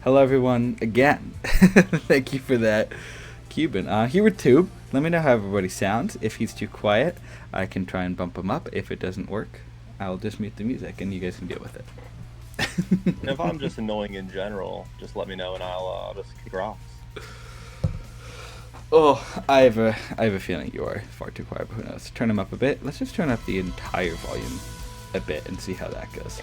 Hello, everyone, again. Thank you for that, Cuban. Here with Tube. Let me know how everybody sounds. If he's too quiet, I can try and bump him up. If it doesn't work, I'll just mute the music and you guys can deal with it. If I'm just annoying in general, just let me know and I'll just kick rocks. Oh, I have a feeling you are far too quiet, but who knows? Turn him up a bit. Let's just turn up the entire volume a bit and see how that goes.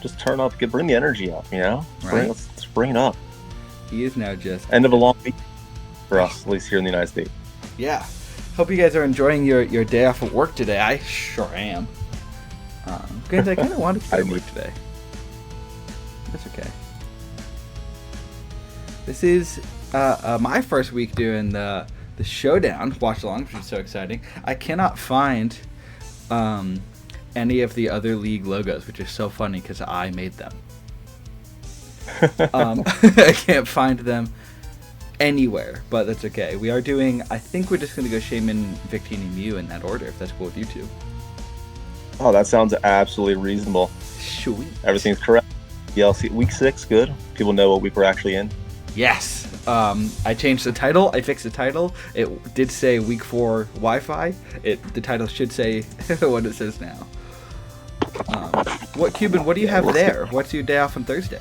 Just turn up, bring the energy up, Right. Let's bring it up. He is now just... End of a long week for us, at least here in the United States. Yeah. Hope you guys are enjoying your day off of work today. I sure am. Because I kind of wanted to go to work today. That's okay. This is my first week doing the showdown watch along, which is so exciting. I cannot find any of the other league logos, which is so funny because I made them. I can't find them anywhere, but that's okay. We are doing, I think we're just going to go Shaymin, Victini, Mew in that order, if that's cool with you two. Oh, that sounds absolutely reasonable. Sweet. Everything's correct. DLC week 6, good. People know what week we're actually in. Yes. I changed the title. I fixed the title. It did say week 4 Wi-Fi. The title should say what it says now. What Cuban? What do you have there? What's your day off on Thursday?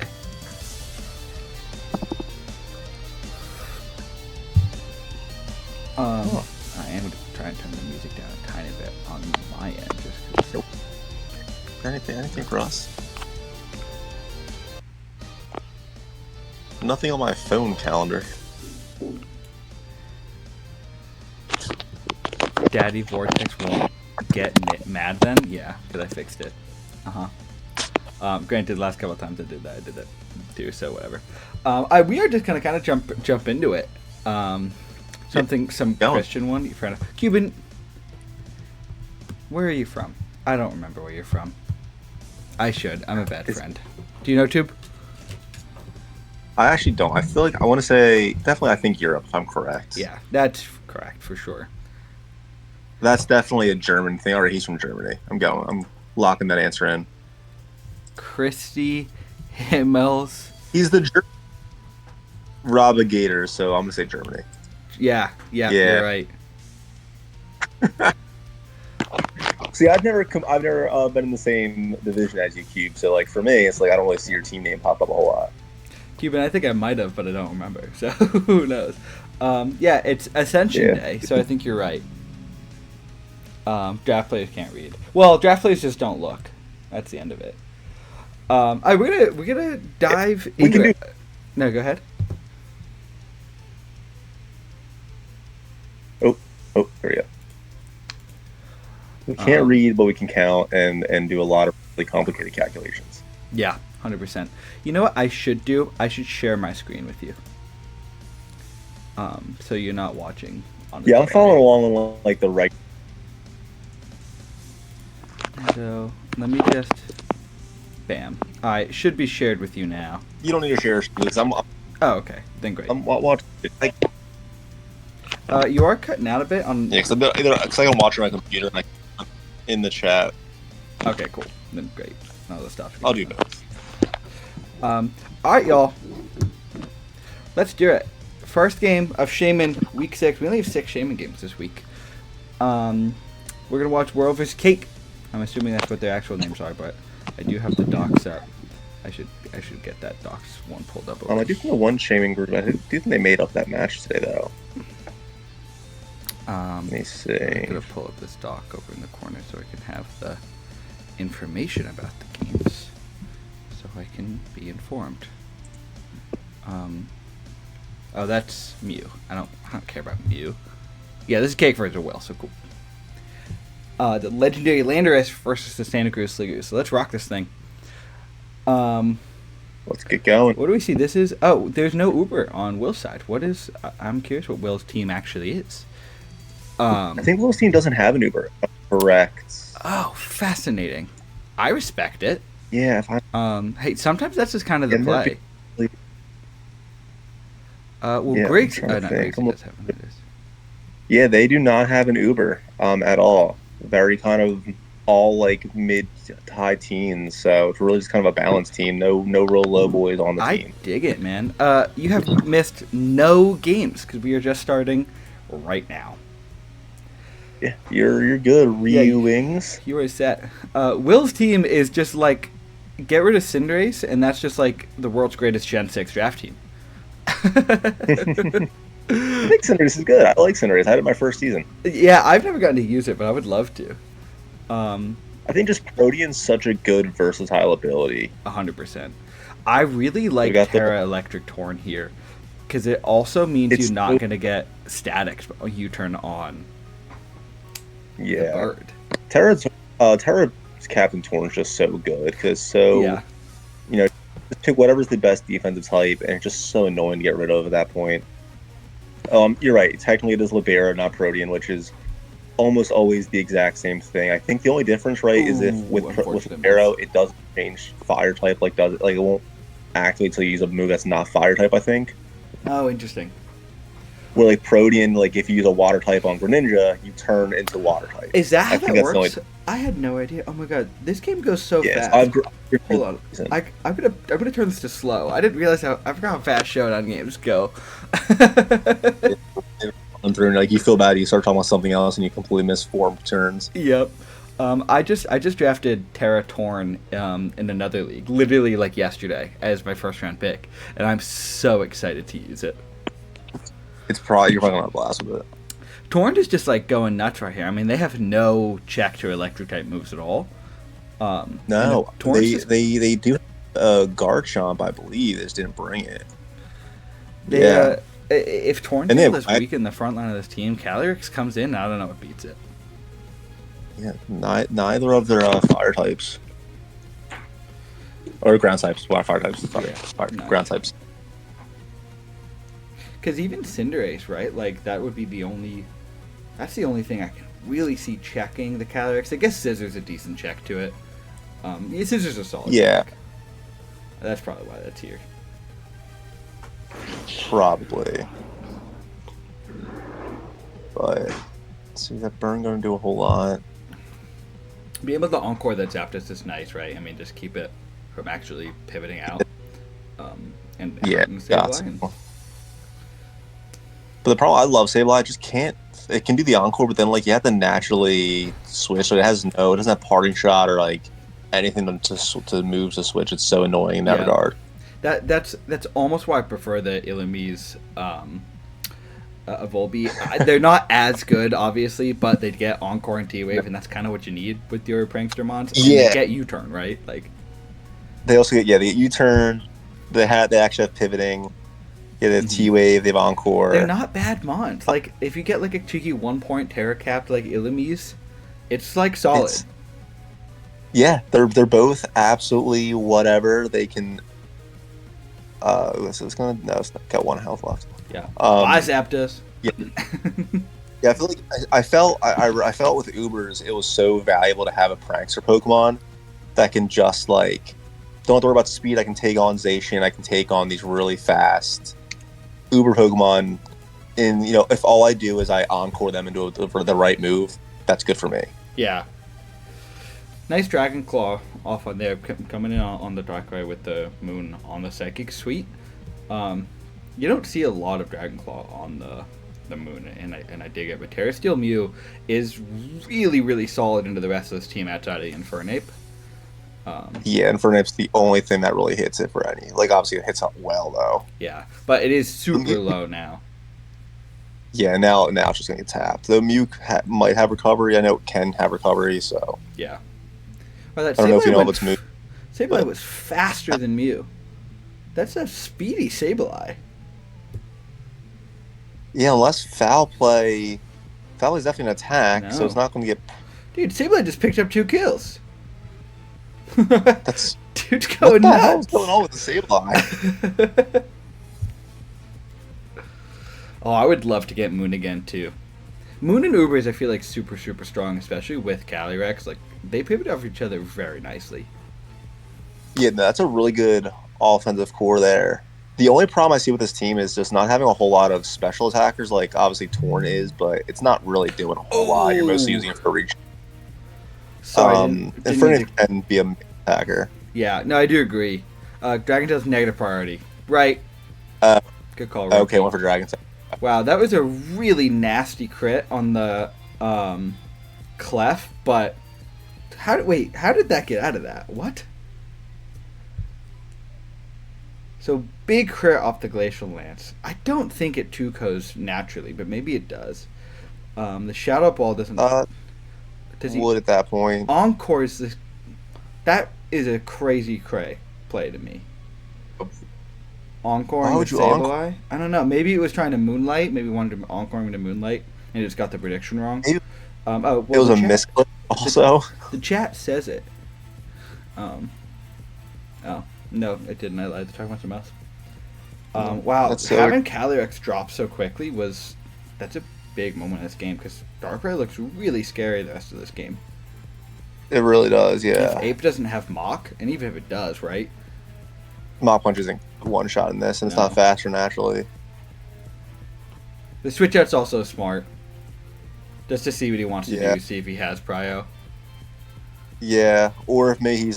I am going to try and turn the music down a tiny bit on my end, just 'cause... Anything for us? Nothing on my phone calendar. Daddy Vortex won't get mad then? Yeah, because I fixed it. Granted, last couple of times I did that too, so whatever. We are just gonna kind of jump into it. Some Christian one. You're from Cuban. Where are you from? I don't remember where you're from. I should. I'm a bad friend. Do you know Tube? I actually don't. I feel like I want to say definitely. I think Europe, if I'm correct. Yeah, that's correct for sure. That's definitely a German thing. Alright, he's from Germany. I'm locking that answer in. Christy Himmels. He's the Robigator, so I'm gonna say Germany. Yeah, you're right. See, I've never been in the same division as you, Cube. So like for me, it's like I don't really see your team name pop up a whole lot. Cuban, I think I might have, but I don't remember. So who knows? Yeah, it's Ascension Day, so I think you're right. Draft players can't read. Well, draft players just don't look. That's the end of it. We're gonna dive into it. No, go ahead. Oh, there we go. We can't read, but we can count and do a lot of really complicated calculations. Yeah, 100%. You know what I should do? I should share my screen with you. So you're not watching on the I'm following along like the right. So let me just bam. Alright, should be shared with you now. You don't need to share because I'm. Oh, okay. Then great. I'm watching. You are cutting out a bit on. Yeah, because I can watch on my computer and I'm in the chat. Okay, cool. Then great. No, the stuff. I'll do both. Alright, y'all. Let's do it. First game of Shaymin, week 6. We only have 6 Shaymin games this week. We're gonna watch World vs. Cake. I'm assuming that's what their actual names are, but I do have the docs up. I should get that docs one pulled up. I do think the one Shaymin group. I do think they made up that match today, though. Let me see. I'm gonna pull up this doc over in the corner so I can have the information about the games, so I can be informed. Oh, that's Mew. I don't care about Mew. Yeah, this is Cake versus Will, so cool. The legendary Landorus versus the Santa Cruz Sliggers. So let's rock this thing. Let's get going. What do we see? This is... Oh, there's no Uber on Will's side. What is... I'm curious what Will's team actually is. I think Will's team doesn't have an Uber. Correct. Oh, fascinating. I respect it. Yeah. Hey, sometimes that's just kind of the play. Griggs... not Griggs does have one. It is. Yeah, they do not have an Uber at all. Very kind of all like mid to high teens, so it's really just kind of a balanced team. No real low boys on the I team. dig it, man. You have missed no games because we are just starting right now. Yeah, you're good. Yeah, Ryu Wings. you are set. Will's team is just like get rid of Cinderace, and that's just like the world's greatest Gen 6 draft team. I think Cinderace is good. I like Cinderace. I had it my first season. Yeah, I've never gotten to use it, but I would love to. I think just Protean's such a good versatile ability. 100%. I really like got the- Terra Electric Torn here because it also means It's you're not so- going to get statics when you turn on the Yeah, bird. Terra's Captain Torn is just so good because Yeah. you know, just pick whatever's the best defensive type, and it's just so annoying to get rid of at that point. You're right. Technically, it is Libera, not Protean, which is almost always the exact same thing. I think the only difference, right, is if with unfortunate Libero, it doesn't change fire type. Like does it? Like it won't activate until you use a move that's not fire type. I think. Oh, interesting. Where like Protean, like if you use a water type on Greninja, you turn into water type. Is that how I think that that's the works? only- I had no idea. Oh my god, this game goes so Yes, fast. Hold on, I, I'm gonna turn this to slow. I didn't realize I forgot how fast Showdown games go. I'm through, like you feel bad, you start talking about something else, and you completely miss 4 turns. Yep. I just drafted Terra Torn in another league, literally like yesterday, as my first round pick, and I'm so excited to use it. It's probably you're probably gonna blast with it. Torn is just like going nuts right here. I mean, they have no check to electric type moves at all. No, Torn's just- they do Garchomp, I believe. They just didn't bring it. They, Yeah. If Torn And they have- is weak in the front line of this team, Calyrex comes in. I don't know what beats it. Yeah, neither of their fire types or ground types. Well, fire types. Sorry, Nice. ground types. Because even Cinderace, right? Like that would be the only. That's the only thing I can really see checking the Calyrex. I guess Scissors a decent check to it. Yeah, Scissors are solid. Yeah. check. That's probably why that's here. Probably. But let's see, that burn going to do a whole lot. Being able to encore that Zapdos is nice, right? I mean, just keep it from actually pivoting out. And Yeah, hurting got Sableye. to. But the problem, I love Sableye, it just can't. It can do the encore, but then like you have to naturally switch. So it doesn't have parting shot or like anything to move to switch. It's so annoying in that Yeah. regard. That's almost why I prefer the Illumise Volby. They're not as good, obviously, but they get Encore and T-Wave, and that's kind of what you need with your Prankster Mons. And Yeah. they get U-Turn, right? Like, They also get they get U-turn. They actually have pivoting. Yeah, they have T-Wave. They have encore. they're not bad Mons. Like, if you get like a cheeky 1-point Terra Capped like Illumise, it's like solid. Yeah, they're both absolutely whatever. They can. So it's got 1 health left. Yeah. Bye, Zapdos. Yeah. Yeah, I feel like I felt with Ubers, it was so valuable to have a prankster Pokemon that can just like don't have to worry about the speed. I can take on Zacian. I can take on these really fast Uber Pokemon. And if all I do is I encore them into the right move, that's good for me. Yeah. Nice Dragon Claw off on there, coming in on the Darkrai with the Moon on the Psychic Suite. You don't see a lot of Dragon Claw on the Moon, and I dig it. But Terra Steel Mew is really, really solid into the rest of this team outside of the Infernape. Yeah, Infernape's the only thing that really hits it for any. Like, obviously, it hits up well, though. Yeah, but it is super low now. Yeah, now it's just going to get tapped. The Mew might have recovery. I know it can have recovery, so... Yeah. Well, that I don't know if you know Sableye if it's Mew. Sableye was faster than Mew. That's a speedy Sableye. Yeah, unless foul play... Foul is definitely an attack, No. so it's not going to get... Dude, Sableye just picked up 2 kills. That's... Dude's going what the hell is nuts. going on with the Sableye? Oh, I would love to get Moon again, too. Moon and Ubers, I feel like super, super strong, especially with Calyrex. Like, they pivot off each other very nicely. Yeah, no, that's a really good offensive core there. The only problem I see with this team is just not having a whole lot of special attackers. Like, obviously, Torn is, but it's not really doing a whole lot. You're mostly using it for reach. Sorry, And didn't mean Fernie to. can be a attacker. Yeah, no, I do agree. Dragon Tail's negative priority. Right. Uh, Good call, okay, Rookie. one for Dragon. Wow, that was a really nasty crit on the Clef, but how did that get out of that? What? So big crit off the Glacial Lance. I don't think it 2-co's naturally, but maybe it does. The Shadow Ball doesn't. Does he? Would at that point. Encore is this. That is a crazy cray play to me. Why Encoring the would you encore? Sableye? I don't know. Maybe it was trying to Moonlight. Maybe wanted to encore him to Moonlight, and it just got the prediction wrong. Maybe Oh, it well, was a misclick also. The chat says it. Oh no, it didn't. I lied. They're talking about something else. Wow, That's so having Calyrex drop so quickly that's a big moment in this game because Darkrai looks really scary the rest of this game. It really does, If yeah. Ape doesn't have Mach, and even if it does, right? Mach Punch isn't one shot in this, and it's No. not faster naturally. The switch out's also smart. Just to see what he wants to Yeah. do, see if he has Prio. Yeah, or if maybe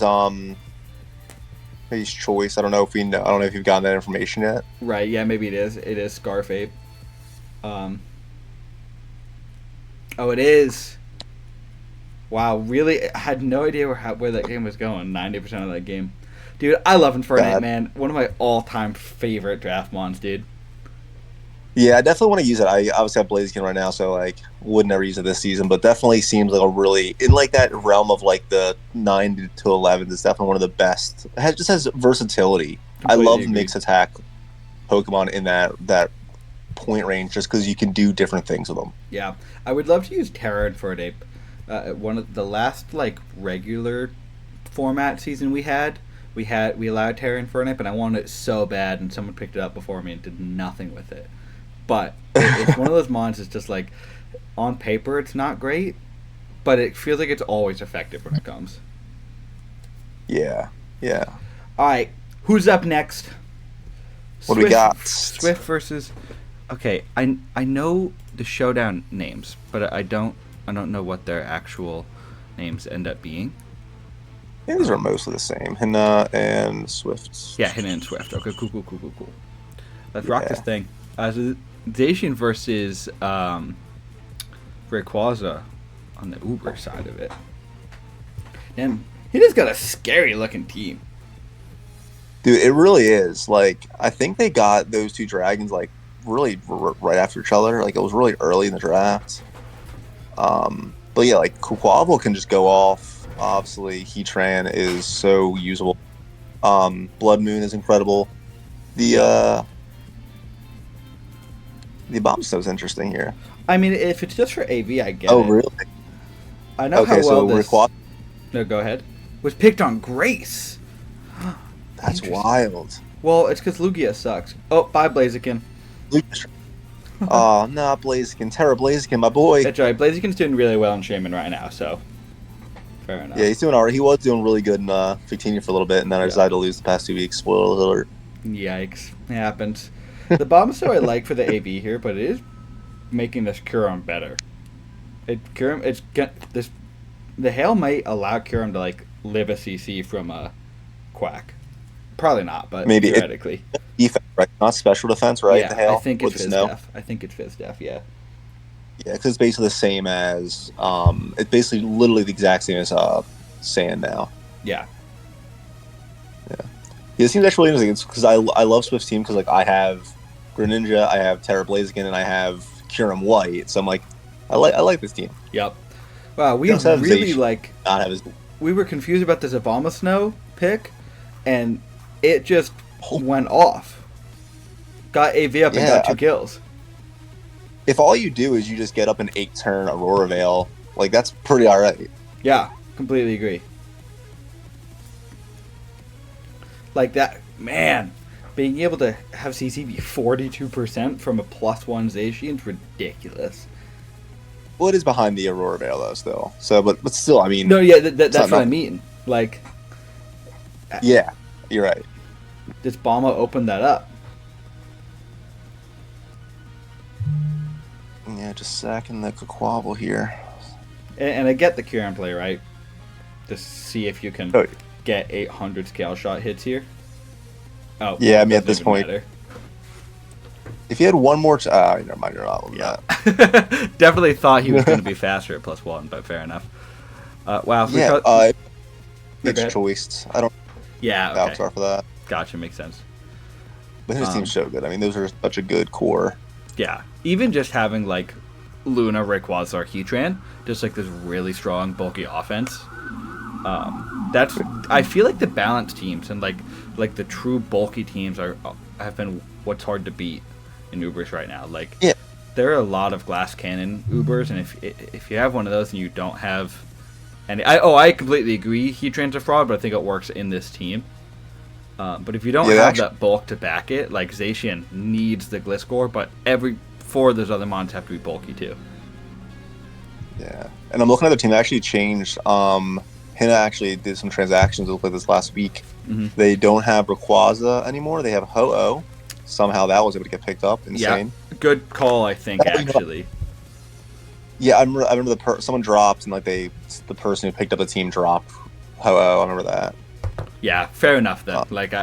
he's choice. I don't know if we know. I don't know if you've gotten that information yet. Right, yeah, maybe it is. It is Scarf Ape. Oh, it is. Wow, really? I had no idea where that game was going. 90% of that game. Dude, I love Infernape, man. One of my all-time favorite draft mons, dude. Yeah, I definitely want to use it. I obviously have Blaziken right now, so like would never use it this season, but definitely seems like a really in like that realm of like the 9 to 11. It's definitely one of the best. Just has versatility. I love agree. mixed attack Pokemon in that point range, just because you can do different things with them. Yeah, I would love to use Terra Infernape. One of the last like regular format season we allowed Terra Infernape, and I wanted it so bad, and someone picked it up before me and did nothing with it. But it's one of those mons that's just like, on paper it's not great, but it feels like it's always effective when it comes. Yeah. Alright, who's up next? What do we got? Swift versus... Okay, I know the showdown names, but I don't know what their actual names end up being. Yeah, these are mostly the same. Hina and Swift. Yeah, Hina and Swift. Okay, cool. Let's rock this thing. So Zacian versus Rayquaza on the Uber side of it. And he just got a scary looking team. Dude, it really is. Like, I think they got those two dragons like really right after each other. Like, it was really early in the draft. But yeah, like Quavel can just go off. Obviously, Heatran is so usable. Blood Moon is incredible. The bomb stuff is interesting here. I mean, if it's just for AV, I get it. Oh, really? I know Okay, how well so this... Rayquaza. No, go ahead. Was picked on Grace. That's wild. Well, it's because Lugia sucks. Oh, bye, Blaziken. Oh, no, Blaziken. Terra Blaziken, my boy. That's right. Blaziken's doing really well in Shaymin right now, so fair enough. Yeah, he's doing alright. He was doing really good in Victini for a little bit, and then I decided to lose the past 2 weeks. Spoiler alert. Yikes. It happens. The bomb so I like for the AV here, but it is making this Curum better. The hail might allow Curum to like live a CC from a Quack. Probably not, but Maybe theoretically. Defense, right? Not special defense, right? Yeah, The hail I think with it's the snow. Fizz Def. I think it's Fizz Def, yeah. Yeah, because it's basically the same as it's basically literally the exact same as sand now. Yeah. Yeah, it seems actually interesting. It's because I love Swift's team because like I have Greninja, I have Terra Blaziken, and I have Kyurem White. So I'm like, I like this team. Yep. Wow, we Just have really Zacian, like. Not have his. We were confused about this Abomasnow pick, and it just went off. Got AV up and got 2 kills. If all you do is you just get up an 8-turn Aurora Veil, like that's pretty alright. Yeah, completely agree. Like that, man. Being able to have CC be 42% from a +1 Zacian is ridiculous. Well, it is behind the Aurora Veil though, still. So, but still, I mean. No, yeah, that's what I mean. Like. Yeah, you're right. This Bama opened that up. Yeah, just sacking the Quavel here. And I get the Kyurem play, right? to see if you can Oh, get 800 scale shot hits here. Oh, yeah, I mean, at doesn't this even point, matter. if you had one more, never mind, you're not with Yeah. that. Definitely thought he was going to be faster at +1, but fair enough. Wow. Yeah, it's Okay. choice. I don't Yeah, know okay. how for that. Gotcha, makes sense. But his team's Um, so good. I mean, those are such a good core. Yeah. Even just having, like, Luna, Rayquaza, Heatran, just, like, this really strong, bulky offense. That's... I feel like the balanced teams and, like the true bulky teams have been what's hard to beat in Ubers right now. Like, Yeah. there are a lot of glass cannon Ubers, and if you have one of those and you don't have any... I completely agree Heatran's a fraud, but I think it works in this team. But if you don't have that bulk to back it, like Zacian needs the Gliscor, but every 4 of those other mons have to be bulky too. Yeah. And I'm looking at the team that actually changed. Hina actually did some transactions with this last week. Mm-hmm. They don't have Rayquaza anymore. They have Ho-Oh. Somehow that was able to get picked up. Insane. Yeah, good call, I think, actually. Yeah, I remember someone dropped, and like the person who picked up the team dropped Ho-Oh. I remember that. Yeah, fair enough then. Like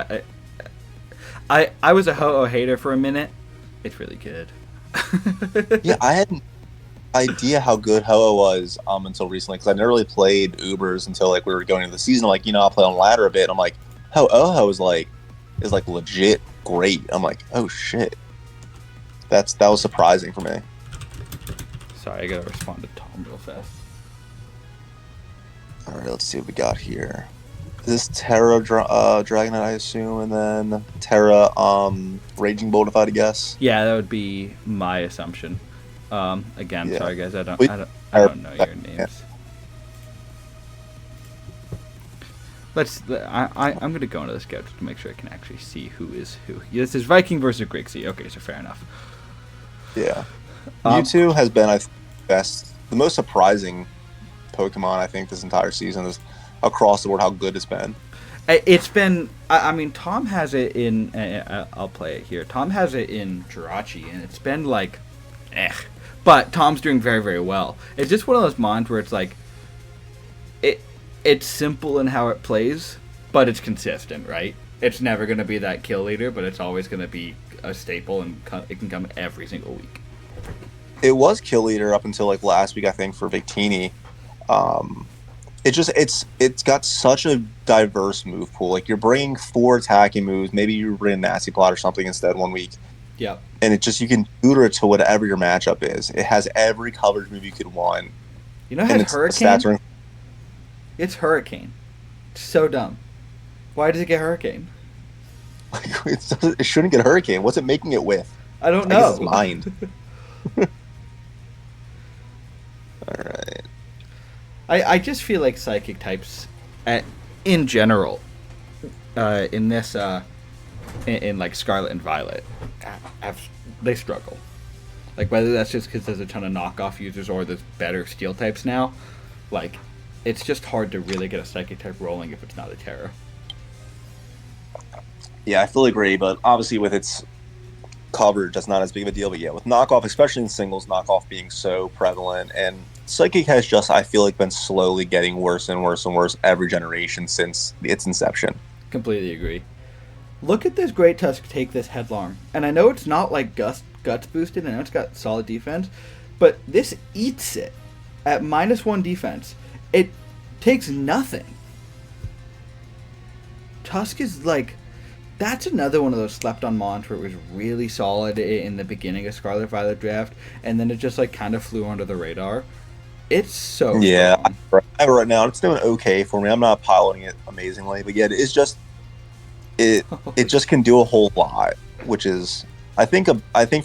I was a Ho-Oh hater for a minute. It's really good. Yeah, I had no idea how good Ho-Oh was until recently, because I never really played Ubers until like we were going into the season. Like, I'll play on ladder a bit. I'm like, Ho-Oh is like legit great. I'm like, oh shit. That was surprising for me. Sorry, I gotta respond to Tom real fast. All right, let's see what we got here. This Terra Dragonite, I assume, and then Terra Raging Bolt, if I had to guess. Yeah, that would be my assumption. Again, Yeah. Sorry guys, I don't know your names. I'm gonna go into the schedule to make sure I can actually see who is who. This is Viking versus Grixie. Okay, so fair enough. Yeah. Mewtwo has been, I think, the most surprising Pokemon, I think, this entire season is across the board how good it's been. It's been, I mean, Tom has it in, I'll play it here. Tom has it in Jirachi, and it's been like, But Tom's doing very, very well. It's just one of those mons where it's like, it's simple in how it plays, but it's consistent, right? It's never going to be that kill leader, but it's always going to be a staple, and it can come every single week. It was kill leader up until like last week, I think, for Victini. It's got such a diverse move pool. Like, you're bringing 4 attacking moves. Maybe you bring Nasty Plot or something instead one week. Yep. And you can tutor it to whatever your matchup is. It has every coverage move you could want. You know, it has Hurricane. It's Hurricane. It's so dumb. Why does it get Hurricane? It shouldn't get Hurricane. What's it making it with? I don't know. I guess it's mind. All right. I just feel like Psychic types, in general, in this, in like Scarlet and Violet, they struggle. Like, whether that's just because there's a ton of knockoff users or there's better Steel types now, like, it's just hard to really get a Psychic type rolling if it's not a Terra. Yeah, I fully agree, but obviously with its coverage, that's not as big of a deal. But yeah, with knockoff, especially in singles, knockoff being so prevalent, and Psychic has just, I feel like, been slowly getting worse and worse and worse every generation since its inception. Completely agree. Look at this Great Tusk take this headlong. And I know it's not like Guts boosted, I know it's got solid defense, but this eats it at -1 defense. It takes nothing. Tusk is like, that's another one of those slept on mons where it was really solid in the beginning of Scarlet Violet draft, and then it just like kind of flew under the radar. It's so strong. Right now it's doing okay for me. I'm not piloting it amazingly, but yeah, it's just it just can do a whole lot, which is I think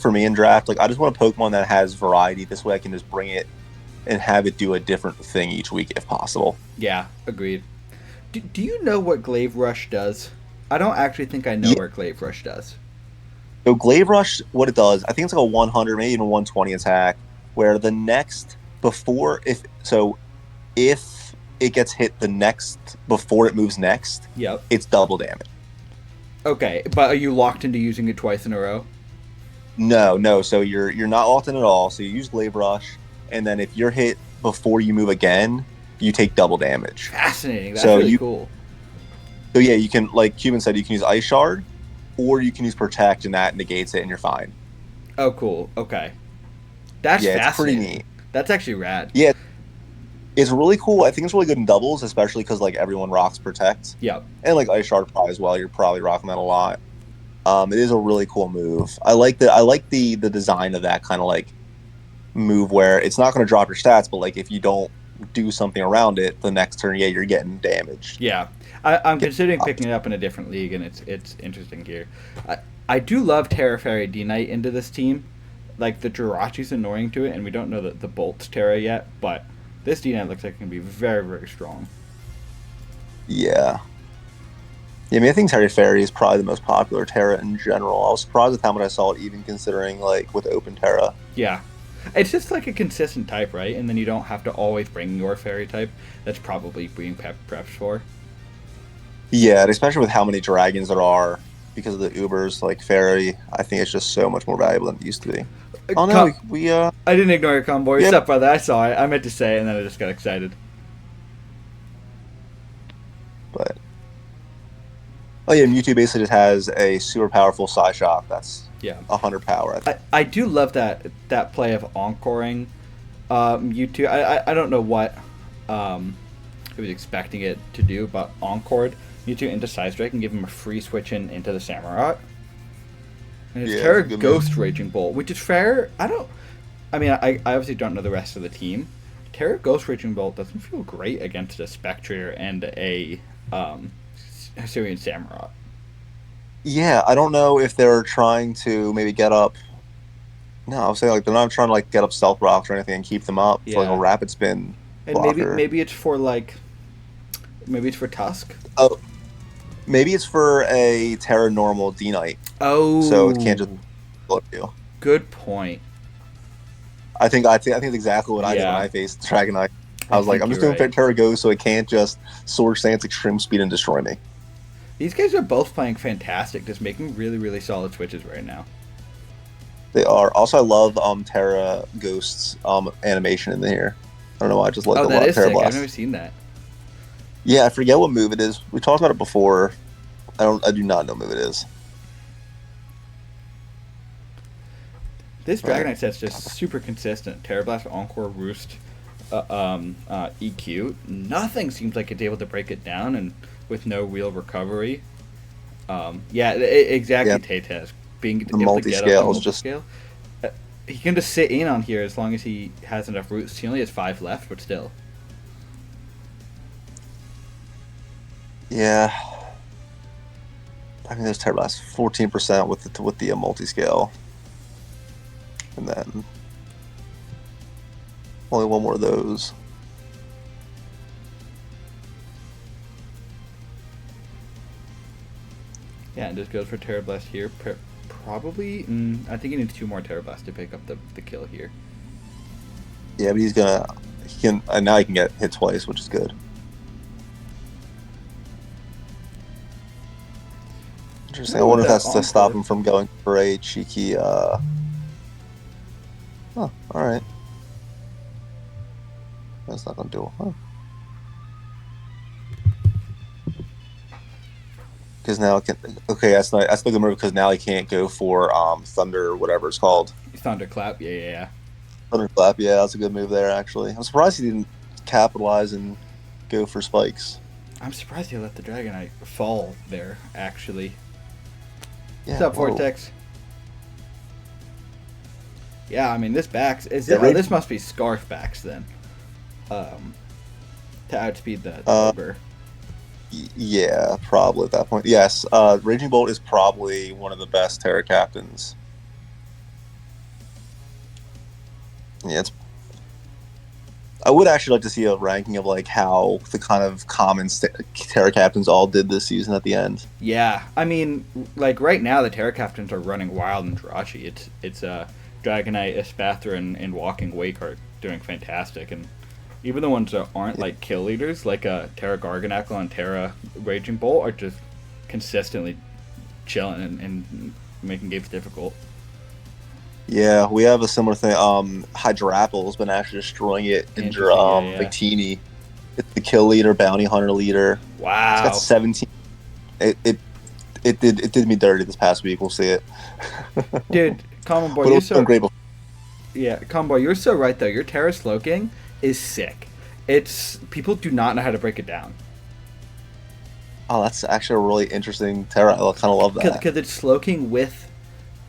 for me in draft, like, I just want a Pokemon that has variety. This way I can just bring it and have it do a different thing each week if possible. Yeah, agreed. Do you know what Glaive Rush does? I don't actually think I know what Glaive Rush does. So Glaive Rush, what it does, I think it's like a 100, maybe even 120 attack, where the next if it gets hit the next before it moves next, yep, it's double damage. Okay, but are you locked into using it twice in a row? No. So you're not locked in at all. So you use Glaive Rush, and then if you're hit before you move again, you take double damage. Fascinating. That's really cool. So yeah, you can, like Cuban said, you can use Ice Shard, or you can use Protect, and that negates it, and you're fine. Oh, cool. Okay. That's Yeah, it's pretty fascinating. neat. That's actually rad. Yeah, it's really cool. I think it's really good in doubles, especially because like everyone rocks Protect. Yep. And like Ice Shard probably as well. You're probably rocking that a lot. It is a really cool move. I like the design of that kind of like move where it's not going to drop your stats, but like if you don't do something around it, the next turn, yeah, you're getting damaged. Yeah, I'm considering picking it up in a different league, and it's interesting here. I do love Terra Fairy D Knight into this team. Like the Jirachi's annoying to it, and we don't know the Bolt's Terra yet, but this D Knight looks like it can be very, very strong. Yeah. Yeah, I mean, I think Terra Fairy is probably the most popular Terra in general. I was surprised with how much I saw it, even considering like with Open Terra. Yeah, it's just like a consistent type, right? And then you don't have to always bring your fairy type. That's probably being prepped for. Yeah, and especially with how many dragons there are because of the Ubers, like Fairy, I think it's just so much more valuable than it used to be. Oh no, we I didn't ignore your combo. Yeah. What's up, brother? I saw it. I meant to say it, and then I just got excited. But oh yeah, Mewtwo basically just has a super powerful Psyshock that's 100 power. I do love that play of encoring Mewtwo. I don't know what I was expecting it to do, but encored Mewtwo into Psystrike and give him a free switch into the Samurott. And it's Terra Ghost Raging Bolt, which is fair. I obviously don't know the rest of the team. Terra Ghost Raging Bolt doesn't feel great against a Spectre and a Hisuian Samurott. Yeah, I don't know if they're trying to maybe get up. No, I was saying like they're not trying to like get up Stealth Rocks or anything and keep them up for like a Rapid Spin. And maybe it's for Tusk. Oh, maybe it's for a Terra normal D Knight. Oh, so it can't just look you. Good point. I think exactly what I did when I faced Dragonite. I was like, I'm just doing Terra Ghost so it can't just Sword Stance Extreme Speed and destroy me. These guys are both playing fantastic, just making really, really solid switches right now. They are. Also, I love Terra Ghost's animation in here. I don't know why I just like a lot of Terra Blast. I've never seen that. Yeah, I forget what move it is. We talked about it before. I do not know what move it is. This Dragonite set's just super consistent. Terra Blast, Encore, Roost, EQ. Nothing seems like it's able to break it down, and with no real recovery. Exactly. Tay-Taz being the multi-scale is just. He can just sit in on here as long as he has enough roots. He only has 5 left, but still. Yeah. I mean, there's Terra Blast 14% with the multi-scale. And then only one more of those. Yeah, and just goes for Terra Blast here. Probably, I think he needs 2 more Terra Blast to pick up the kill here. Yeah, but he can now he can get hit twice, which is good. Interesting. I wonder if that's to stop him from going for a cheeky. Oh, all right. That's not gonna do it, huh? Because now it can. Okay, that's the good move because now he can't go for Thunder or whatever it's called. Thunderclap, yeah. Thunderclap, yeah, that's a good move there. Actually, I'm surprised he didn't capitalize and go for spikes. I'm surprised he let the Dragonite fall there. Actually. Yeah, what's up, Vortex? Yeah, I mean this backs this must be Scarf backs then. To outspeed the ogre. Yeah, probably at that point. Yes, Raging Bolt is probably one of the best Terra captains. Yeah, I would actually like to see a ranking of like how the kind of common Terra captains all did this season at the end. Yeah, I mean, like right now the Terra captains are running wild in Jirachi. It's Dragonite, Espathra, and Walking Wake are doing fantastic, and even the ones that aren't like kill leaders, like Terra Garganackle and Terra Raging Bolt, are just consistently chilling and making games difficult. Yeah, we have a similar thing. Hydrapple's been actually destroying it in Victini. It's the kill leader, bounty hunter leader. It's got Wow. 17. It did me dirty this past week. We'll see it. Dude, Common Boy, But it you're was doing so great before. yeah, Common Boy, you're so right though. Your Terra Slowking is sick. It's people do not know how to break it down. Oh, that's actually a really interesting Terra. I kind of love that. Because it's Slowking with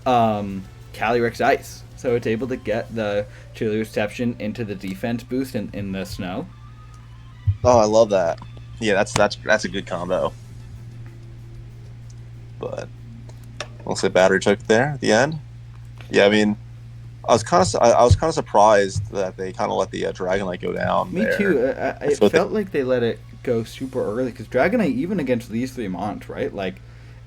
Calyrex Ice. So it's able to get the chili reception into the defense boost in the snow. Oh, I love that. Yeah, that's a good combo. But we'll say battery check there at the end. Yeah, I mean, I was kind of surprised that they kind of let the Dragonite go down. Me there. too. I It feel felt like they let it go super early because Dragonite, even against these three mons, right? Like,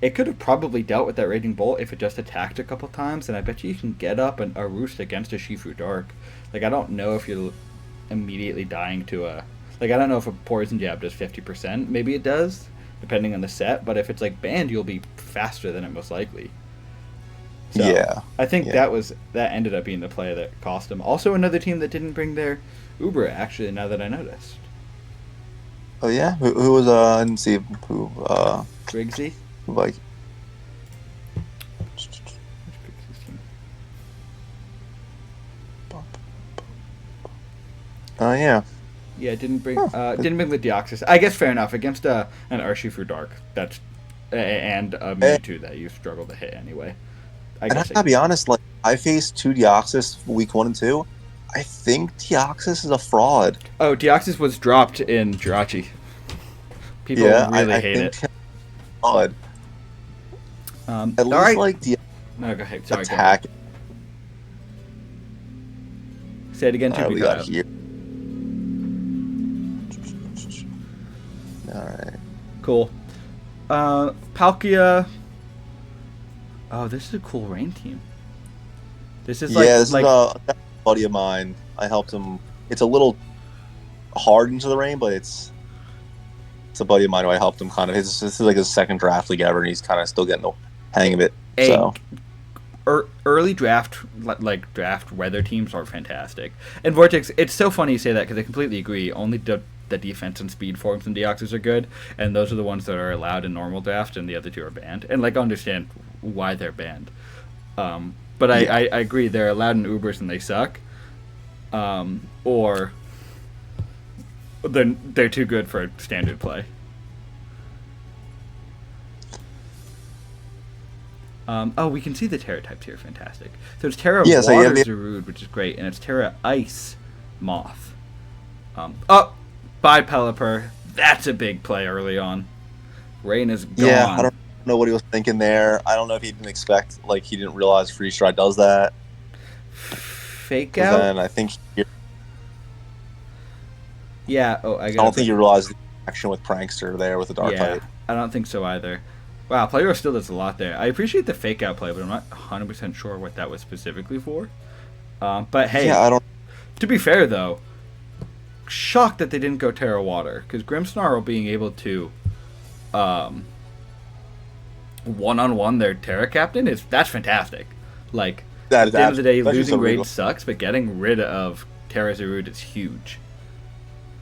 it could have probably dealt with that Raging Bolt if it just attacked a couple times, and I bet you can get up a roost against a Shifu Dark. Like, I don't know if you're immediately dying to a. Like, I don't know if a Poison Jab does 50%. Maybe it does, depending on the set, but if it's like banned, you'll be faster than it most likely. So, Yeah. I think Yeah. that ended up being the play that cost them. Also, another team that didn't bring their Uber, actually, now that I noticed. Oh yeah. Who was I didn't see who Grigsy? like. Where's Grigsy's team? Oh yeah. Yeah, didn't bring Huh. the Deoxys. I guess fair enough against an Urshifu Dark. That's and a Mewtwo that you struggle to hit anyway. I And I guess. gotta be honest, like I faced two Deoxys week 1 and 2. I think Deoxys is a fraud. Oh, Deoxys was dropped in Jirachi. People Yeah, really I hate think it. it's a fraud. At All least right. like the No, go ahead. Sorry. Go attack. ahead. Say it again. All right, To we be got cut here. All right. Cool. Palkia. Oh, this is a cool rain team. This is Yeah, this like is a buddy of mine. I helped him. It's a little hard into the rain, but it's a buddy of mine who I helped him kind of. This is like his second draft league ever, and he's kind of still getting the hang of it. So early draft like draft weather teams are fantastic. And Vortex, it's so funny you say that because I completely agree. Only the defense and speed forms and Deoxys are good, and those are the ones that are allowed in normal draft, and the other two are banned. And like I understand why they're banned. But Yeah. I agree they're allowed in Ubers and they suck. Or they're too good for standard play. We can see the Terra types here. Fantastic. So it's Terra Yeah, so Water yeah, Zarude, which is great, and it's Terra Ice Moth. Bye Pelipper. That's a big play early on. Rain is gone. yeah, I don't know what he was thinking there. I don't know if he didn't expect, like he didn't realize Free Stride does that. Fake 'Cause out. then I think Yeah. I don't think you realized the action with Prankster there with the Dark Yeah, Type. I don't think so either. Wow, Player still does a lot there. I appreciate the fake out play, but I'm not 100% sure what that was specifically for. But hey, Yeah, I don't. to be fair though, shocked that they didn't go Terra Water because Grimmsnarl being able to one-on-one their Terra Captain that's fantastic. Like That at the end of the day, that's just losing a raid real- sucks, but getting rid of Terra Zarude is huge.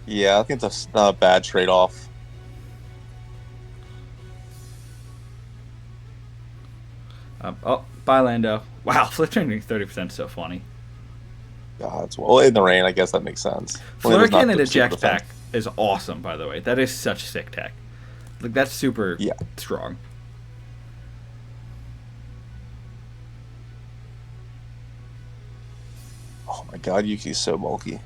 Yeah, I think that's not a bad trade-off. Bye Lando. Wow, flip turning 30% is so funny. God, well in the rain, I guess that makes sense. Well, it's not Flurrican and the Eject super Pack is awesome, by the way. That is such sick tech. Like, that's super Yeah. strong. Oh my God, Yuki's so bulky.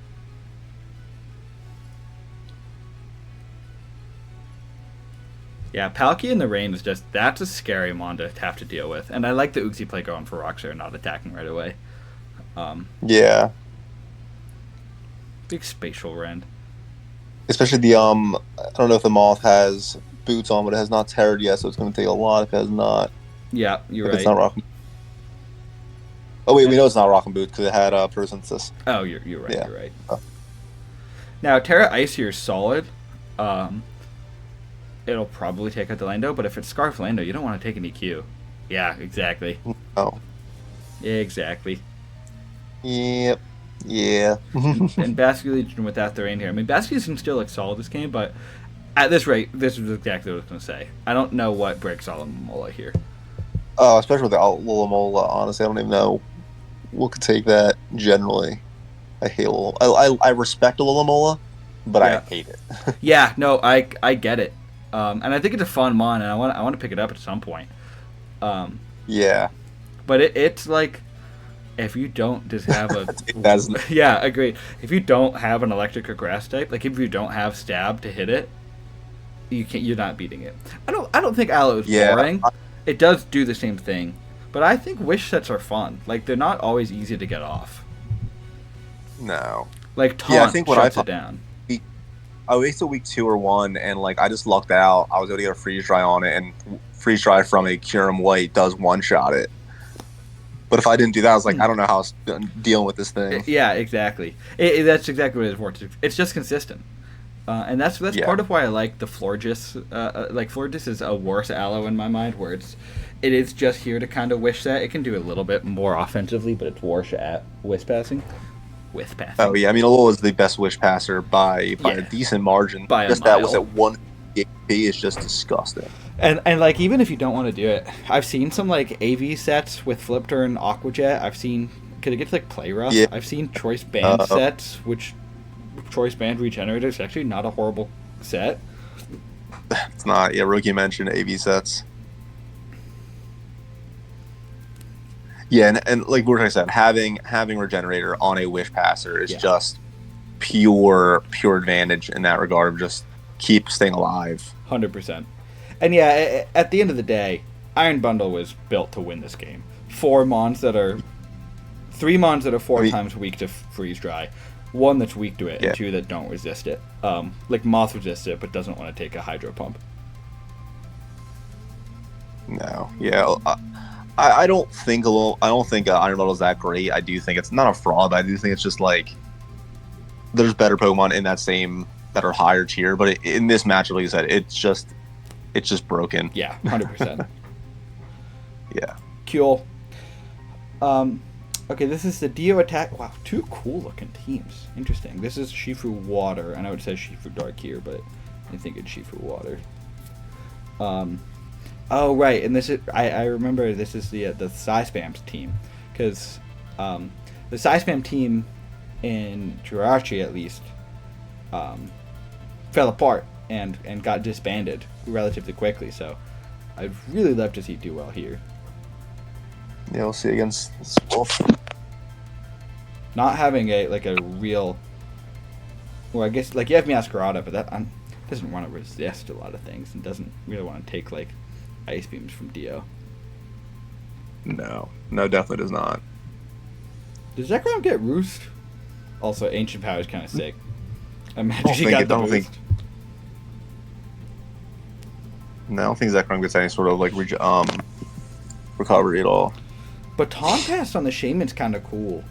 Yeah, Palkia in the rain is that's a scary mon to have to deal with. And I like the Uxie play going for Roxer, not attacking right away. Yeah, Big spatial rend. especially the I don't know if the moth has boots on, but it has not terrored yet, so it's going to take a lot if it has not. Yeah, you're If right. it's not rocking. Oh wait, we know it's not rocking boots because it had Persensis. Oh, you're right. Yeah. You're right. Oh. Now Terra Ice here is solid. It'll probably take out the Lando, but if it's Scarf Lando, you don't want to take an EQ. Yeah, exactly. Oh, Exactly. yep. Yeah. And Basket Legion without their aim here. I mean, Basket Legion still looks solid this game, but at this rate, this is exactly what I was going to say. I don't know what breaks Alamola here. Oh, especially with the Lulamola, honestly, I don't even know what could take that generally. I hate I respect Lulamola, but I Yeah. hate it. Yeah, no, I get it. And I think it's a fun mon, and I want to pick it up at some point. Yeah. But it's like, if you don't just have a That's yeah, agreed. If you don't have an electric or grass type, like if you don't have stab to hit it, you're not beating it. I don't think Aloe is boring. It does do the same thing, but I think wish sets are fun. Like they're not always easy to get off. no. Like taunt Yeah, I think when shuts it down. I wasted week 2 or 1, and like I just lucked out. I was able to get a freeze dry on it, and freeze dry from a Curum White does one shot it. But if I didn't do that, I was like, I don't know how I was dealing with this thing. Yeah, exactly. That's exactly what it is. It's just consistent. And that's part of why I like the Florges. Like Florges is a worse Aloe in my mind, where it is just here to kind of wish that. It can do a little bit more offensively, but it's worse at wisp passing. With passing. Oh yeah, I mean Alola is the best wish passer by a decent margin. By just a mile. That was at 1 HP is just disgusting. And like even if you don't want to do it, I've seen some like AV sets with Flip Turn Aqua Jet. I've seen could it get to like Play Rough? Yeah. I've seen Choice Band sets, which Choice Band Regenerator is actually not a horrible set. It's not. Yeah, Rookie mentioned AV sets. Yeah, and like what I said, having Regenerator on a Wish Passer is just pure advantage in that regard. Just keep staying alive. 100%. And yeah, at the end of the day, Iron Bundle was built to win this game. 3 mons that are 4 times weak to freeze dry, 1 that's weak to it, and 2 that don't resist it. Like Moth resists it, but doesn't want to take a Hydro Pump. No, yeah, I don't think Iron Bundle is that great. I do think it's not a fraud, but I do think it's just like there's better Pokemon in that are higher tier. But in this matchup, like you said, it's just broken. Yeah, 100%. Yeah. Cool. Okay, this is the Dio attack. Wow, 2 cool looking teams. Interesting. This is Shifu Water. I know it says Shifu Dark here, but I think it's Shifu Water. Oh right, and this is I remember this is the Psyspam's team, because the Psyspam team in Jirachi at least fell apart and got disbanded relatively quickly. So I'd really love to see it do well here. Yeah, we'll see against Wolf. Not having a real, well, I guess like you have Masquerada, but that doesn't want to resist a lot of things and doesn't really want to take like Ice Beams from Dio. No, definitely does not. Does Zekrom get Roost? Also, Ancient Power is kind of sick. Imagine he got the Roost. No, I don't think Zekrom gets any sort of like recovery at all. Baton Pass on the Shaymin's kind of cool.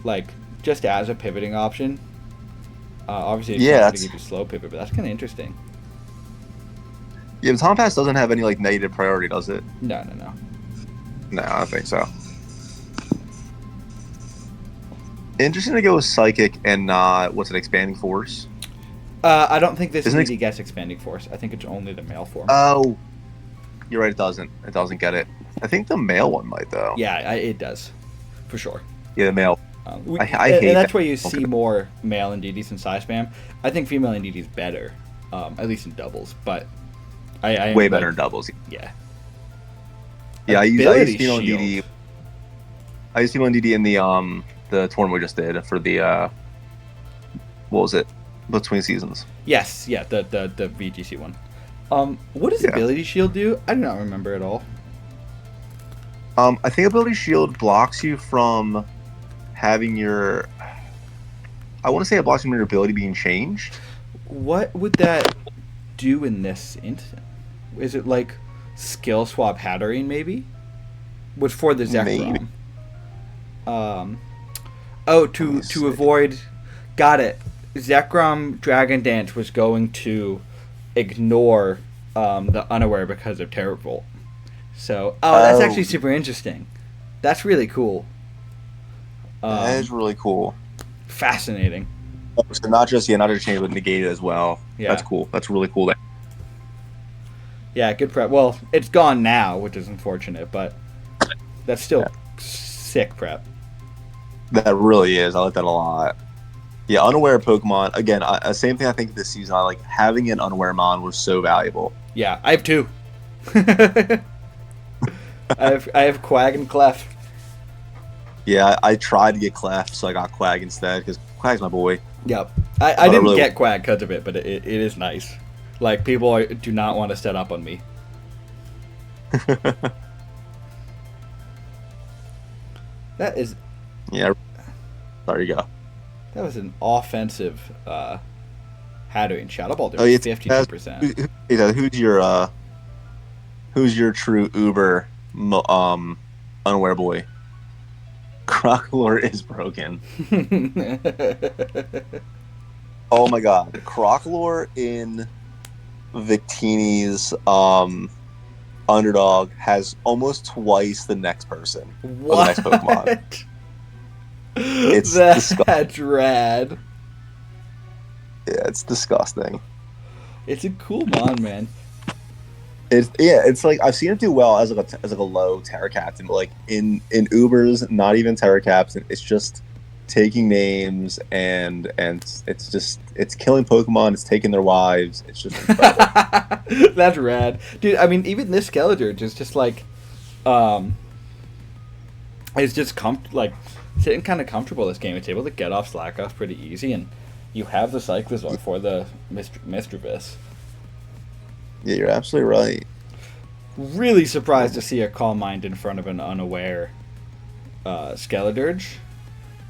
Like, just as a pivoting option. Obviously, it's not going to give you slow pivot, but that's kind of interesting. Yeah, but Baton Pass doesn't have any like negative priority, does it? No. No, I don't think so. Interesting to go with Psychic and not, Expanding Force? I don't think this ED gets Expanding Force. I think it's only the male form. Oh, you're right, it doesn't. It doesn't get it. I think the male one might, though. Yeah, it does. For sure. Yeah, the male. I hate and that's why you see more male NDDs in Psyspam. I think female NDDs better, at least in doubles, but I way better in doubles. Yeah. Yeah, I used female NDD. I used female NDD in the tournament we just did for the what was it? Between seasons. Yes, yeah, the VGC one. What does Ability Shield do? I do not remember at all. I think Ability Shield blocks you from having your. I want to say it blocks you from your ability being changed. What would that do in this instant? Is it like skill swap Hatterene maybe? Which for the Zekrom. To avoid. Got it. Zekrom Dragon Dance was going to ignore the Unaware because of Terrorbolt. So, that's actually super interesting. That's really cool. That is really cool. Fascinating. So not just change, but negate it as well. Yeah. That's cool. That's really cool. Yeah, good prep. Well, it's gone now, which is unfortunate, but that's still sick prep. That really is. I like that a lot. Yeah, unaware Pokemon. Again, same thing I think this season. I like having an unaware Mon was so valuable. Yeah, I have 2. I have Quag and Clef. Yeah, I tried to get Clef, so I got Quag instead because Quag's my boy. Yep. I didn't get Quag because of it, but it is nice. Like, people do not want to set up on me. That is... Yeah. There you go. That was an offensive Hatterene. Shadow Ball did 52%. Who's your true Uber unaware boy? Crocalor is broken. Oh my god. Crocalor in Victini's underdog has almost twice the next person. What? The next Pokemon. That's rad. Yeah, it's disgusting. It's a cool Mon, man. It's like I've seen it do well as like a low Terra Captain, but like in Ubers, not even Terra Captain. It's just taking names and it's killing Pokemon. It's taking their wives. It's just incredible. That's rad, dude. I mean, even this Skeletor is just like, it's just sitting kind of comfortable this game. It's able to get off Slack off pretty easy, and you have the Cyclizar for the Misdreavus. Yeah, you're absolutely right. Really surprised to see a Calm Mind in front of an unaware Skeledirge.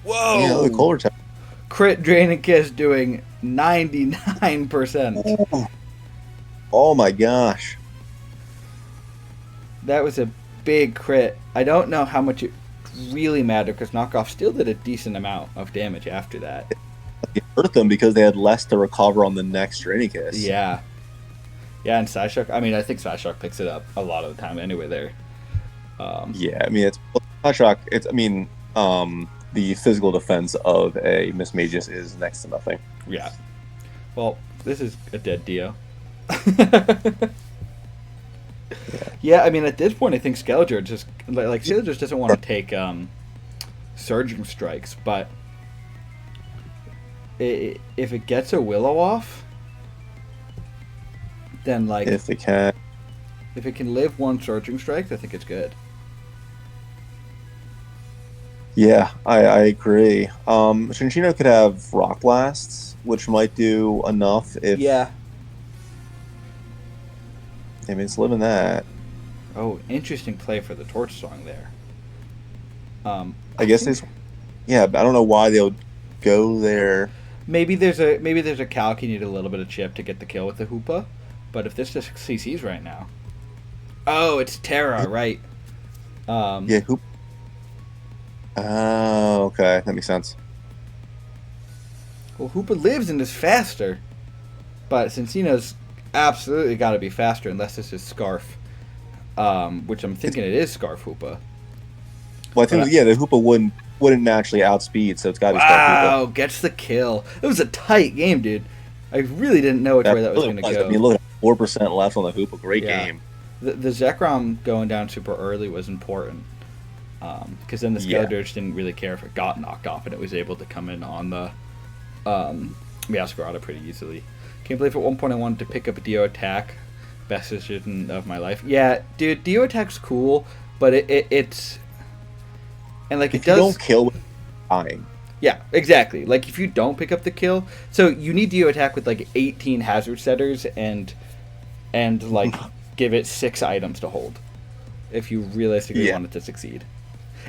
Whoa! Yeah, the Color Tech. Crit Draenicus doing 99%. Ooh. Oh my gosh. That was a big crit. I don't know how much it really mattered because Knockoff still did a decent amount of damage after that. It hurt them because they had less to recover on the next Draenicus. Yeah. Yeah, and Psyshock, I mean, I think Psyshock picks it up a lot of the time anyway there. Yeah, I mean, Psyshock, the physical defense of a Mismagius is next to nothing. Yeah. Well, this is a dead Dio. Yeah, I mean, at this point, I think Skeletor just doesn't want to take Surging Strikes, but if it gets a Willow off, then like if it can live one Surging Strike, I think it's good. Yeah, I agree. Shinchino could have Rock Blasts, which might do enough if... Yeah. I mean, it's living that. Oh, interesting play for the Torch Song there. I guess it's... Yeah, but I don't know why they would go there. Maybe there's a calc you need a little bit of chip to get the kill with the Hoopa, but if this just CCs right now... Oh, it's Terra, right. Yeah, Hoopa. Oh, okay. That makes sense. Well, Hoopa lives and is faster. But Cincino's absolutely got to be faster unless this is Scarf. Which I'm thinking it is Scarf Hoopa. Well, I think, the Hoopa wouldn't naturally outspeed, so it's got to be Scarf Hoopa. Wow, gets the kill. It was a tight game, dude. I really didn't know which way that was going to go. I mean, look at 4% left on the Hoopa. Great game. The Zekrom going down super early was important. Because then the Skeledirge didn't really care if it got knocked off, and it was able to come in on the Meowscarada pretty easily. Can't believe at one point I wanted to pick up a Dio Attack. Best decision of my life. Yeah, dude, Dio Attack's cool, but it's... And like if you don't kill with dying. Yeah, exactly. Like, if you don't pick up the kill... So, you need Dio Attack with, like, 18 hazard setters and like, give it 6 items to hold. If you realistically want it to succeed.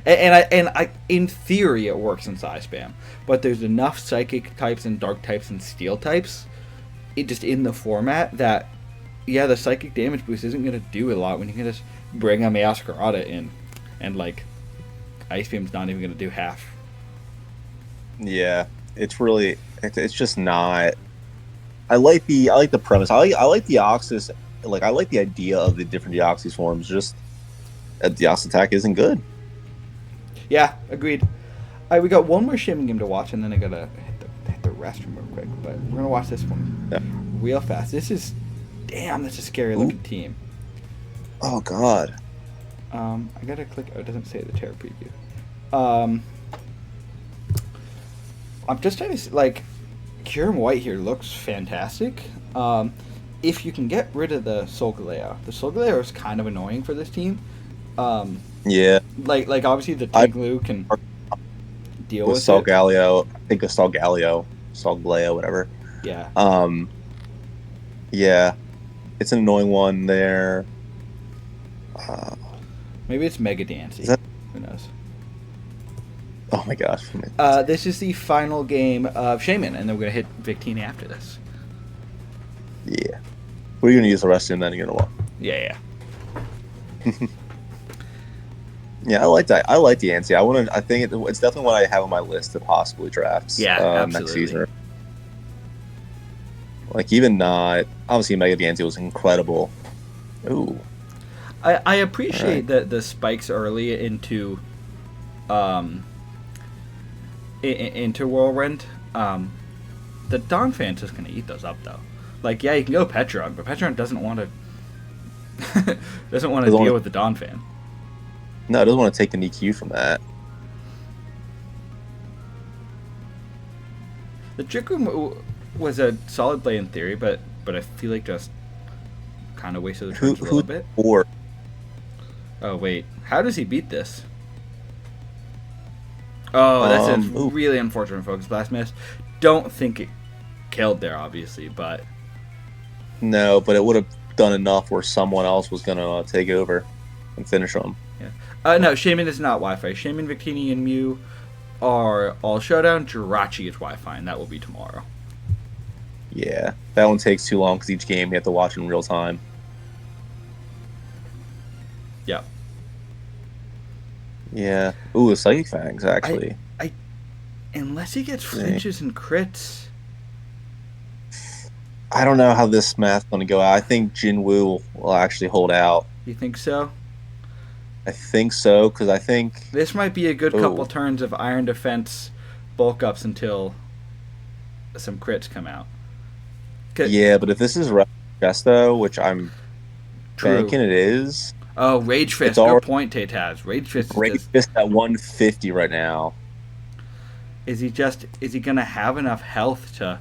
And I, in theory, it works in Psy Spam, but there's enough Psychic types and Dark types and Steel types, just in the format that, yeah, the Psychic damage boost isn't going to do a lot when you can just bring a Meowscarada in, and like, Ice Beam's not even going to do half. Yeah, it's just not. I like the premise. I like Deoxys. Like, I like the idea of the different Deoxys forms. Just a Deoxys attack isn't good. Yeah, agreed. All right, we got one more Shaymin game to watch, and then I gotta hit the restroom real quick. But we're gonna watch this one Yeah. real fast. This is, damn, that's a scary looking team. Oh God. I gotta click. Oh, it doesn't say the Terra preview. I'm just trying to see, like, Kieran White here looks fantastic. If you can get rid of the Solgaleo is kind of annoying for this team. Yeah. Like obviously the Tiglu can deal with Sol it. Galeo. I think it's Sol Galeo, whatever. Yeah. Yeah, it's an annoying one there. Maybe it's Mega Dancy. Who knows? Oh my gosh. This is the final game of Shaymin, and then we're gonna hit Victini after this. Yeah. What are you gonna use the rest of, and then you're gonna walk? Yeah. Yeah, I like that. I like the Ansi. I think it's definitely one I have on my list to possibly draft. Yeah, absolutely. Next season. Like even obviously Mega Dancy was incredible. Ooh. I appreciate the spikes early into Whirlwind. The Donphan's just gonna eat those up though. Like, yeah, you can go Petron, but Petron doesn't want to deal with the Donphan. No, it doesn't want to take the EQ from that. The Trick Room was a solid play in theory, but I feel like just kind of wasted the turns a little bit. Or oh wait, how does he beat this? Oh, that's a really unfortunate focus blast miss. Don't think it killed there, obviously, but no, but it would have done enough where someone else was gonna take over and finish him. Yeah. No, Shaymin is not Wi-Fi. Shaymin, Victini, and Mew are all showdown. Jirachi is Wi-Fi, and that will be tomorrow. Yeah, that one takes too long because each game you have to watch in real time. Yeah. Yeah. Ooh, the Psychic Fangs, actually. Unless he gets flinches and crits. I don't know how this math's going to go out. I think Jinwoo will actually hold out. You think so? I think so, because I think this might be a good couple turns of Iron Defense bulk ups until some crits come out. Yeah, but if this is Resto, which I'm thinking it is. Oh, Rage Fist. Good point, Tataz. Rage Fist at 150 right now. Is he going to have enough health to...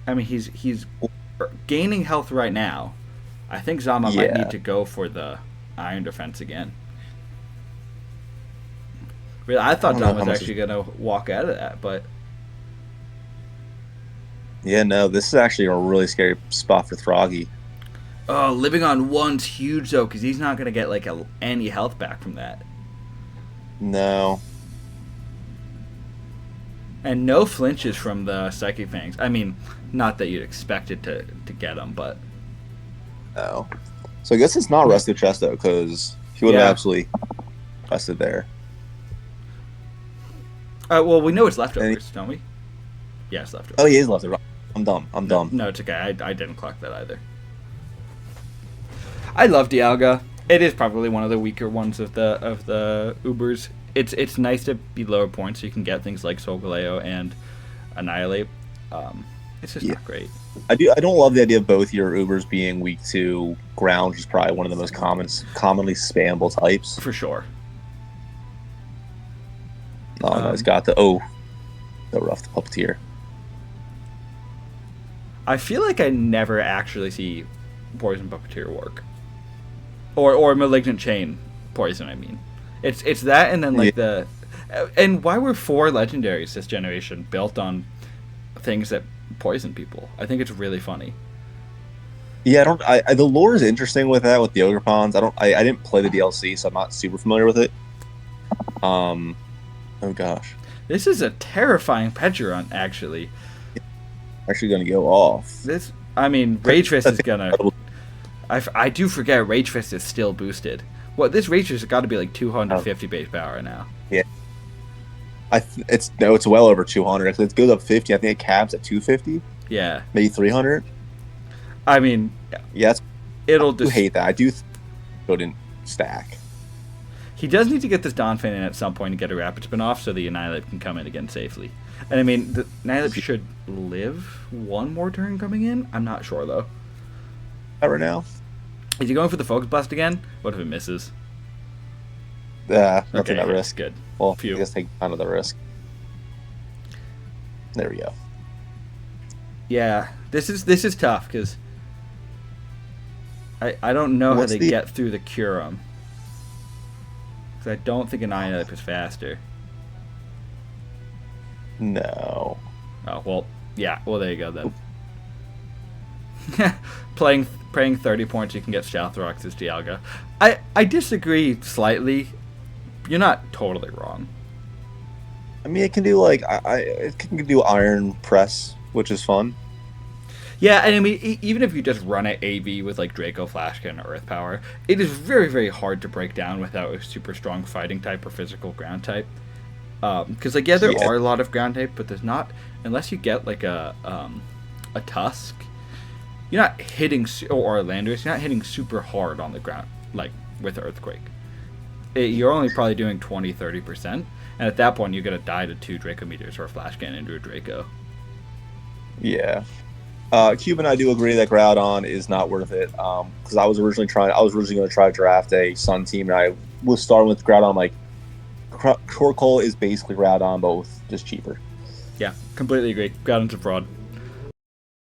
I mean, he's gaining health right now. I think Zama might need to go for the Iron Defense again. Really, I thought Zama was actually going to walk out of that, but... Yeah, no, this is actually a really scary spot for Throggy. Oh, living on one's huge, though, because he's not going to get like any health back from that. No. And no flinches from the Psychic Fangs. I mean, not that you'd expect it to get them, but... No. So I guess it's not Resto Chesto, because he would have absolutely rested there. Well, we know it's leftovers, don't we? Yeah, it's leftovers. Oh, he is leftovers. I'm dumb. No, it's okay. I didn't clock that either. I love Dialga. It is probably one of the weaker ones of the Ubers. It's nice to be lower points so you can get things like Solgaleo and Annihilate. It's just not great. I don't love the idea of both your Ubers being weak to ground, which is probably one of the most commonly spammable types. For sure. Oh, no, he's got the rough, the Puppeteer. I feel like I never actually see Poison Puppeteer work. Or Malignant Chain Poison, I mean. It's that and then like the... And why were 4 legendaries this generation built on things that poison people? I think it's really funny. Yeah, the lore is interesting with that, with the Ogre Pawns. I didn't play the DLC, so I'm not super familiar with it. Oh gosh. This is a terrifying Petron, actually. Actually going to go off. Rage Fist is gonna... I do forget Rage Fist is still boosted. This Rage Fist has got to be like 250 base power now. Yeah. It's well over 200. It goes up 50. I think it caps at 250. Yeah. Maybe 300. I mean... Yeah, it'll I do hate that. I do go in stack. He does need to get this Donphan in at some point and get a Rapid Spin off so the Annihilate can come in again safely. And I mean, the Annihilate should live one more turn coming in. I'm not sure, though. Not right now. Is he going for the Focus Blast again? What if it misses? Nothing at yeah, risk. Good. Well, Phew. I guess take kind of the risk. There we go. Yeah, this is tough because I don't know how they get through the Curum. Because I don't think an Annihilate is faster. No. Oh, well, yeah. Well, there you go, then. Praying 30 points, you can get Shalthrox's Dialga. I disagree slightly. You're not totally wrong. I mean, it can do, like, it can do Iron Press, which is fun. Yeah, and I mean, even if you just run it AV with, like, Draco, Flashkin, or Earth Power, it is very, very hard to break down without a super strong fighting type or physical ground type. Because, like, yeah, there are a lot of ground type, but there's not, unless you get, like, a Tusk, you're not hitting, or Landorus, you're not hitting super hard on the ground, like, with Earthquake. You're only probably doing 20-30%, and at that point, you're going to die to 2 Draco Meteors or a Flash Cannon into a Draco. Yeah. Cuban, I do agree that Groudon is not worth it, because I was originally going to try to draft a Sun team, and I was starting with Groudon, like, Torkoal is basically Groudon, both just cheaper. Yeah, completely agree. Groudon's a fraud.